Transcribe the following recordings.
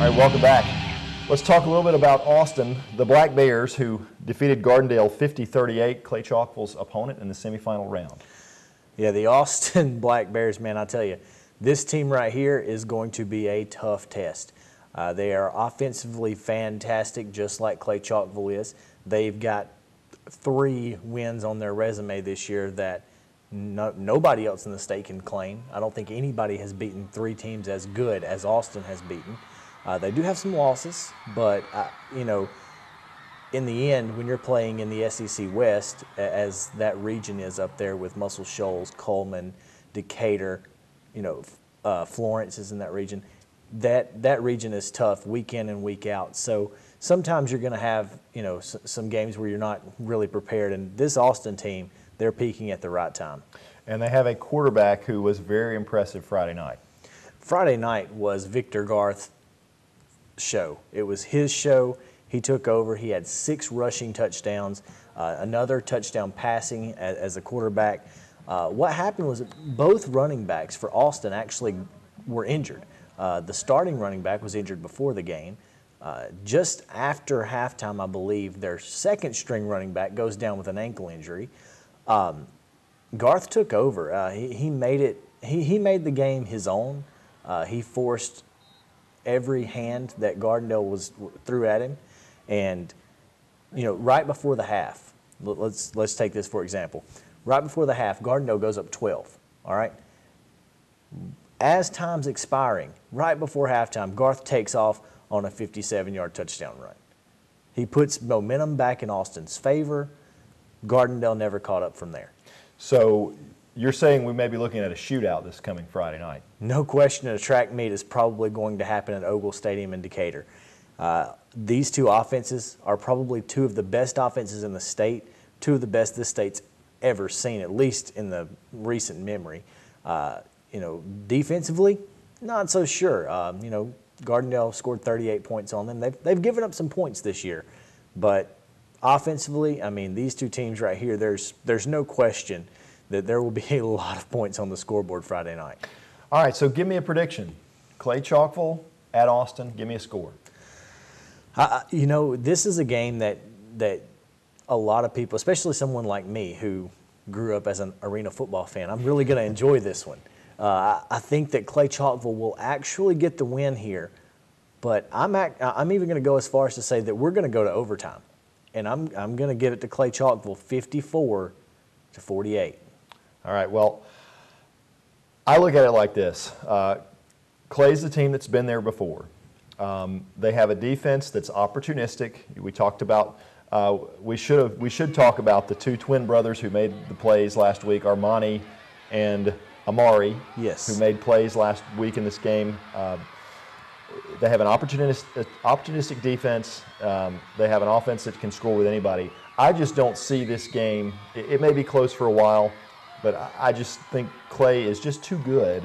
All right, welcome back. Let's talk a little bit about Austin, the Black Bears, who defeated Gardendale 50-38, Clay Chalkville's opponent in the semifinal round. Yeah, the Austin Black Bears, man, I tell you, this team right here is going to be a tough test. They are offensively fantastic, just like Clay Chalkville is. They've got 3 wins on their resume this year that nobody else in the state can claim. I don't think anybody has beaten 3 teams as good as Austin has beaten. They do have some losses, but, you know, in the end, when you're playing in the SEC West, as that region is up there with Muscle Shoals, Coleman, Decatur, you know, Florence is in that region, that region is tough week in and week out. So sometimes you're going to have, you know, some games where you're not really prepared. And this Austin team, they're peaking at the right time. And they have a quarterback who was very impressive Friday night. Friday night was Victor Garth's show. It was his show. He took over. He had 6 rushing touchdowns, another touchdown passing as a quarterback. What happened was both running backs for Austin actually were injured. The starting running back was injured before the game. Just after halftime, I believe, their second string running back goes down with an ankle injury. Garth took over. He made it. He made the game his own. He forced every hand that Gardendale threw at him, and you know, right before the half, let's take this for example. Right before the half, Gardendale goes up 12. All right. As time's expiring, right before halftime, Garth takes off on a 57-yard touchdown run. He puts momentum back in Austin's favor. Gardendale never caught up from there. So you're saying we may be looking at a shootout this coming Friday night? No question, a track meet is probably going to happen at Ogle Stadium in Decatur. These 2 offenses are probably 2 of the best offenses in the state, 2 of the best this state's ever seen, at least in the recent memory. You know, defensively, not so sure. You know, Gardendale scored 38 points on them. They've given up some points this year, but offensively, I mean, these 2 teams right here, there's no question that there will be a lot of points on the scoreboard Friday night. All right, so give me a prediction. Clay Chalkville at Austin, give me a score. You know, this is a game that a lot of people, especially someone like me who grew up as an arena football fan, I'm really going to enjoy this one. I think that Clay Chalkville will actually get the win here, but I'm even going to go as far as to say that we're going to go to overtime, and I'm going to give it to Clay Chalkville 54-48. All right, well, I look at it like this. Clay's the team that's been there before. They have a defense that's opportunistic. We talked about, we should talk about the 2 twin brothers who made the plays last week, Armani and Amari, yes, who made plays last week in this game. They have an opportunistic defense. They have an offense that can score with anybody. I just don't see this game. It may be close for a while, but I just think Clay is just too good.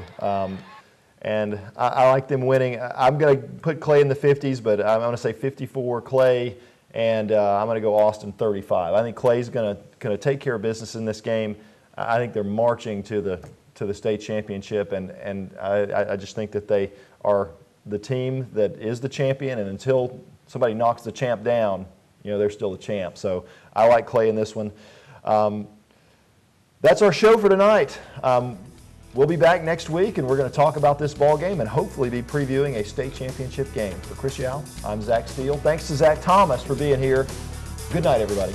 And I like them winning. I'm going to put Clay in the 50s, but I'm going to say 54 Clay, and I'm going to go Austin 35. I think Clay's going to take care of business in this game. I think they're marching to the state championship, and I just think that they are the team that is the champion, and until somebody knocks the champ down, you know, they're still the champ. So I like Clay in this one. That's our show for tonight. We'll be back next week, and we're going to talk about this ball game and hopefully be previewing a state championship game. For Chris Yao, I'm Zach Steele. Thanks to Zach Thomas for being here. Good night, everybody.